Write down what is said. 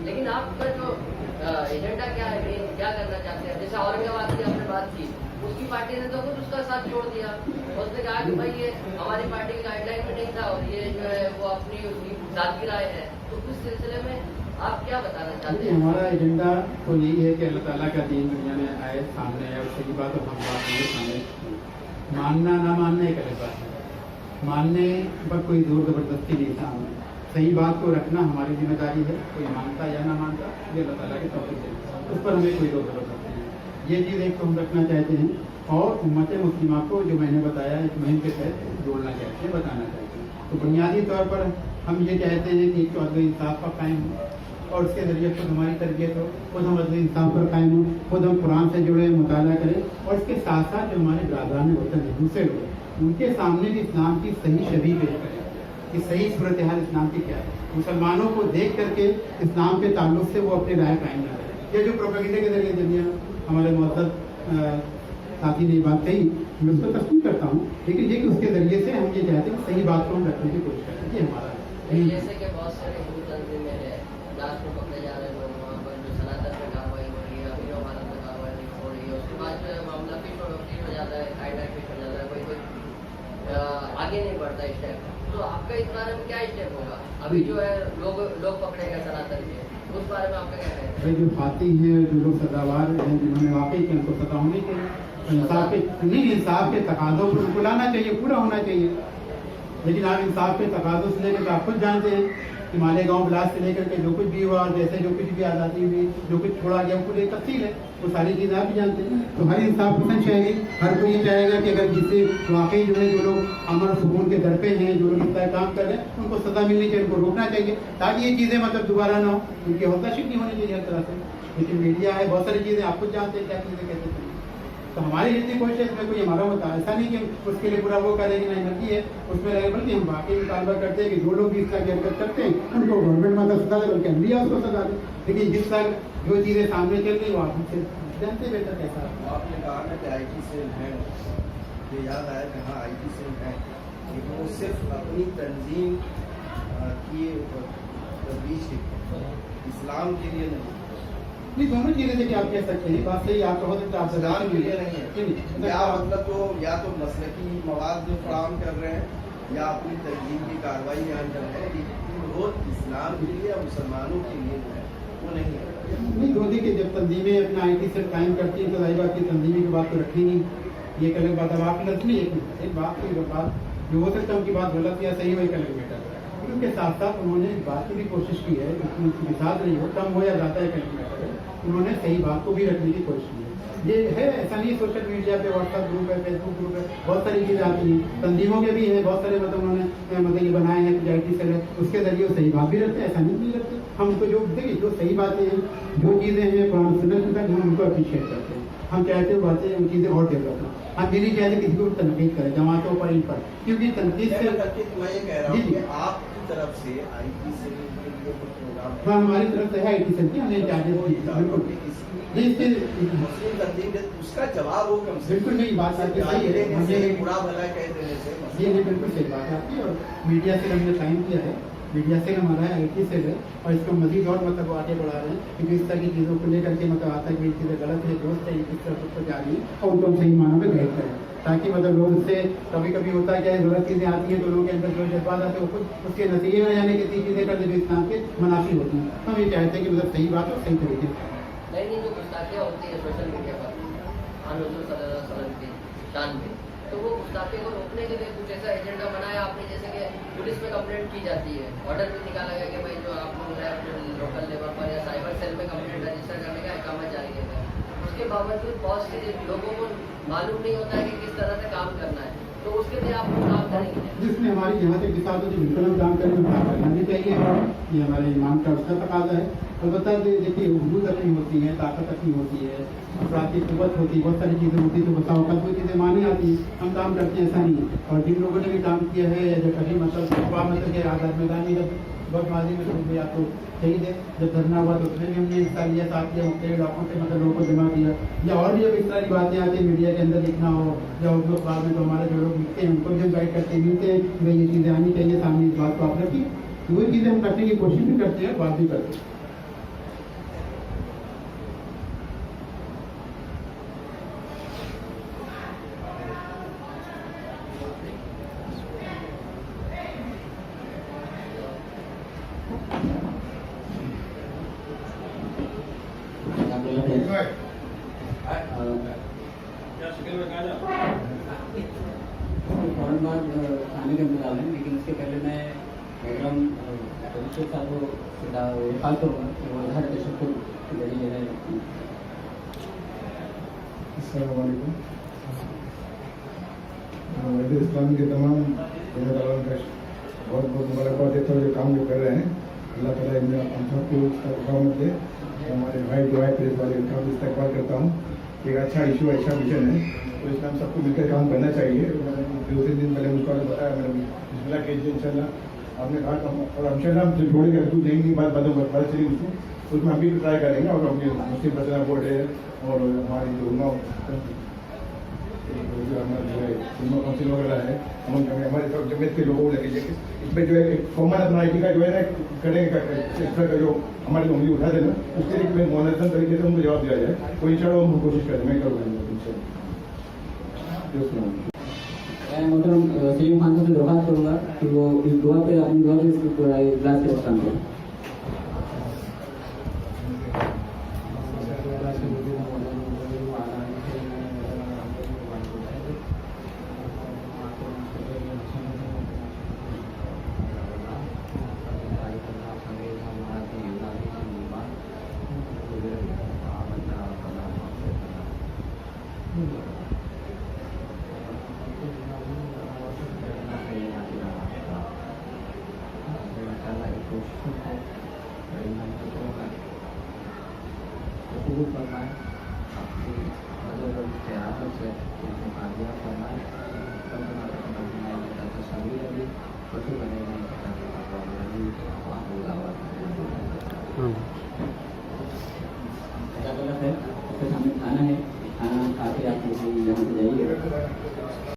लेकिन आपका जो एजेंडा क्या है, क्या करना चाहते हैं? जैसे औरंगाबाद की आपने बात की, उसकी पार्टी ने तो खुद उसका साथ छोड़ दिया। उसने कहा कि भाई ये हमारी पार्टी की गाइडलाइन में नहीं था और ये जो है वो अपनी उसकी जाती राय है। तो उस सिलसिले में आप क्या बताना चाहते हैं? हमारा एजेंडा तो यही है कि अल्लाह ताला का दीन दुनिया में आए, सामने आए, और सही बात और हम बात नहीं सामने। मानना ना मानना एक अलग बात है, मानने पर कोई जोर जबरदस्ती नहीं सामने। सही बात को रखना हमारी जिम्मेदारी है, कोई मानता या ना मानता ये अल्लाह ताला के तौफीक है, उस पर हमें कोई जोर जबरदस्ती नहीं। ये चीज़ एक तो हम रखना चाहते हैं, और उम्मत मुस्लिमा को जो मैंने बताया एक मुहिम के तहत जोड़ना चाहते हैं, बताना चाहते हैं। तो बुनियादी तौर पर हम ये चाहते हैं कि एक तो अदल इंसाफ का कायम हो, और उसके ज़रिए खुद हमारी तरबियत हो, खुद हम अदल इंसाफ पर कायम हो, खुद हम कुरान से जुड़े मुताला करें, और इसके साथ साथ जो हमारे बरादरान वतन है दूसरे लोग, उनके सामने भी इस्लाम की सही छवि पेश करें कि सही सूरत हाल इस्लाम की क्या है। मुसलमानों को देख करके इस्लाम के ताल्लुक से वो अपनी राय कायम न करें। ये जो प्रोपेगेंडे के जरिए दुनिया हमारे मुअज़्ज़ज़ साथी ने ये बात कही, मैं उसको तस्लीम करता हूँ, लेकिन ये कि उसके ज़रिए से हम ये चाहते हैं कि सही बात को हम रखने की कोशिश करें। ये हमारा है। जैसे कि बहुत सारे हिंदू तंजीमें हैं, लास्ट में पकड़े जा रहे लोग, वहाँ पर जो सनातन में कार्रवाई हो रही है, अभी भारत में कार्रवाई हो रही है, उसके बाद जो है मामला फिर हो जाता है, हाईलाइट फिर हो जाता है, कोई आगे नहीं बढ़ता इस टाइप। तो आपका इस बारे में क्या स्टेप होगा? अभी जो है लोग पकड़े गए सनातन के, उस बारे में आपका क्या कहना है? जो फाती हैं, जो लोग सजावार हैं, जिन्होंने वाकई की उनको सजा होनी चाहिए, इंसाफ के तकाज़ों पर उनको लाना चाहिए, पूरा होना चाहिए। लेकिन आप इंसाफ के तकाज़ों से लेकर आप खुद जानते हैं कि मालेगांव ब्लास्ट से लेकर के जो कुछ भी हुआ, जैसे जो कुछ भी आज़ादी हुई, जो कुछ छोड़ा गया, पूरी तफसील है, वो सारी चीज़ें आप भी जानते हैं। तो हर इंसाफ पसंद चाहेगी, हर कोई ये चाहेगा कि अगर जिससे वाकई जो है जो लोग अमन सुकून के दर पे हैं, जो लोग इतना काम कर रहे हैं, उनको सजा मिलनी चाहिए, उनको रोकना चाहिए, ताकि ये चीज़ें मतलब दोबारा ना हो। उनकी हौसलाशिक नहीं होनी चाहिए हर तरह से। लेकिन मीडिया है, बहुत सारी चीज़ें आप खुद जानते हैं क्या चीज़ें कैसे चलें। तो हमारी जितनी कोशिश है इसमें कोई हमारा होता है, ऐसा नहीं कि उसके लिए पूरा वो करें कि नहीं नकी है उसमें रहे, बल्कि हम बाकी मुतालबा करते हैं कि जो लोग भी इसका हरकत करते हैं उनको गवर्नमेंट मतलब सजा दे, बल्कि हम भी उसको सजा दें। लेकिन जिस तरह जो चीज़ें सामने चल रही वो आप हमसे जानते बेहतर कैसा। आपने कहा ना कि IT सेल है, ये याद आया कि हाँ IT सेल है, लेकिन वो सिर्फ अपनी तंजीम की तजवीज़ इस्लाम के लिए नहीं, दोनों चीज़ें देखिए आप कह सकते हैं, बात सही आप कहो तो आप इस्लाम के लिए नहीं है। या मतलब तो या तो मसलकी मवाद जो फराहम कर रहे हैं या अपनी तंजीम की कार्रवाई यहाँ कर रहे हैं, लेकिन वो इस्लाम के लिए और मुसलमानों के लिए जो है वो नहीं है। नहीं तो देखिए जब तंजीमें अपना IT सेल कायम करती हैं तो जाहिर बात की तंजीमी की बात तो रखी नहीं, ये एक अलग बात। अब आप लफ्ज़ एक बात की बात जो हो सकता है उनकी बात गलत या सही हो, एक अलग मैटर है। उनके साथ साथ उन्होंने इस बात की भी कोशिश की है, उनकी मिसाल नहीं हो, कम हो या ज़्यादा एक अलग मैटर है, उन्होंने सही बात को भी रखने की कोशिश की है। ये है, ऐसा नहीं सोशल मीडिया पे व्हाट्सएप ग्रुप है, फेसबुक ग्रुप है, बहुत सारी चीज़ें आती हैं, तंजीमों के भी हैं बहुत सारे, मतलब उन्होंने मतलब ये बनाए हैं कि IT सेल है, उसके जरिए वो सही बात भी रखते हैं, ऐसा नहीं रखते। हम उनको जो देखिए जो सही बातें हैं, जो चीज़ें हैं कुरान सुन्नत तक, हम उनको अप्रिशिएट करते हैं। हम चाहते हैं बातें उन चीज़ें और डेवलप हों। हम ये नहीं चाहते किसी को तनकीद करें जमातों पर, इन पर, क्योंकि तनकीद से मैं ये कह रहा हूँ कि आपकी तरफ से IT सेल के लिए कुछ प्रोग्राम हाँ हमारी तरफ से है IT सेल की, हमने इजाज़त दी बिल्कुल नहीं, इसके मुस्लिम तंजीम उसका जवाब हो कम से बिल्कुल नहीं, बात आपकी सही है, मुझे बुरा भला कह देने से ये नहीं बिल्कुल सही बात है आपकी। और मीडिया से हमने टाइम किया है, मीडिया से हमारा है IT सेल है, और इसको मजीद और मतलब आगे बढ़ा रहे हैं, क्योंकि इस तरह की चीज़ों को लेकर के मतलब आता है कि ये चीज़ें गलत है, दोस्त है, किस तरह से जा रही है, और उनको हम सही मानों में गाइड करें, ताकि मतलब लोग उससे कभी कभी होता है क्या गलत चीज़ें आती हैं तो लोगों के अंदर जो जज्बात आते हैं वो खुद उसके नतीजे में जाने की चीज़ें कर देते इस्लाम के मुनाफी होती हैं। हम ये चाहते हैं कि मतलब सही बात और सही तरीके से नहीं जो गुस्ताखियाँ होती है सोशल मीडिया पर हुज़ूर सल्लल्लाहु अलैहि वसल्लम की शान में, तो वो गुस्ताखियों को रोकने के लिए कुछ ऐसा एजेंडा बनाया आपने, जैसे कि पुलिस में कंप्लेंट की जाती है, ऑर्डर भी निकाला गया कि भाई जो आप लोग अपने लोकल लेवल पर या साइबर सेल में कंप्लेंट रजिस्टर करने का अहकाम जारी किया गया। उसके बावजूद बहुत से लोगों को मालूम नहीं होता है कि किस तरह से काम करना है, तो उसके लिए आप लोग काम करेंगे? जिसमें हमारी जहाँ तक दिशा होती है बिल्कुल हम काम करें, काम करना भी चाहिए, ये हमारे ईमान का उसका तकाजा है। अलबत्ता देखिए हुदूद अपनी होती है, ताकत अपनी होती है, अफराद की कुव्वत होती है, बहुत सारी चीज़ें होती है, तो बताओ कल कोई चीज़ें माने आती हैं, हम काम करते हैं, ऐसा नहीं है। और जिन लोगों ने भी काम किया है या जो कभी मतलब के आज़ाद मैदान में जब बहुत माजी में शुरू या तो शहीद है, जब धरना हुआ तो उसमें भी हमने हिस्सा लिया, साथ लिया, मुख्तलिफ इलाकों से मतलब लोगों को जमा किया, या और भी अब इस तरह की बातें आती हैं मीडिया के अंदर लिखना हो या उनको बाद में तो हमारे जो लोग लिखते हैं उनको भी हम गाइड करते मिलते हैं कि भाई ये चीज़ें आनी चाहिए सामने, इस बात को आप रखिए, तो वही चीज़ें हम करने की कोशिश भी करते हैं, बात भी करते हैं। फौरन बाद खाने के अंदर डालें, लेकिन उसके पहले मैं मैडम के साथ वो कॉल करूँगा कि वो हर पेशेंट को बड़ी ले रहे हैं। अस्सलामुअलैकुम। वैसे इस्लाम के तमाम देने वालों का बहुत बहुत मुबारकबाद देता हूँ जो काम जो कर रहे हैं। अल्लाह ताला इन्हें हम सबको रहमत दे। हमारे भाई दुआ प्रेस वाले का भी इस्तेमाल करता हूँ। एक अच्छा इशू अच्छा विजन है, तो इसमें हम सबको मिलकर काम करना चाहिए। 2-3 दिन पहले मुझको बताया मैडम बिस्मिल्लाह कीजिए इंशाल्लाह। आपने कहा और इंशाल्लाह हम जोड़ेंगे दूध देंगे बात बातों पर पता चलेगी उसको, उसमें हम भी ट्राई करेंगे। और अपनी मुस्लिम पर्सनल बोर्ड है और हमारी जो हमारा जो है काउंसिल वगैरह है, हमारे जमीयत के लोगों लगे इसमें जो है कॉमन अपना आई का जो है ना करेंगे इस तरह का जो हमारे उंगली उठा देना, उसके लिए मैं मॉनिटर तरीके से उनको जवाब दिया जाए। कोई इंशाल्लाह हम कोशिश करेंगे, मैं करूँगा। मैं मोहतरम सलीम खान से दरख्वास्त करूँगा कि वो इस दुआ पे अपनी दुआ पे इसको पूरा इजलास के वक्त काम करें। Cukup ramai, tapi ada beberapa set yang ada ramai. Teman-teman kita tersambung lagi, betul benar kita lakukan lagi waktu lawat. क्या बोला सर? उसके सामने खाना है, खाना खा के आप यहाँ से जाइए।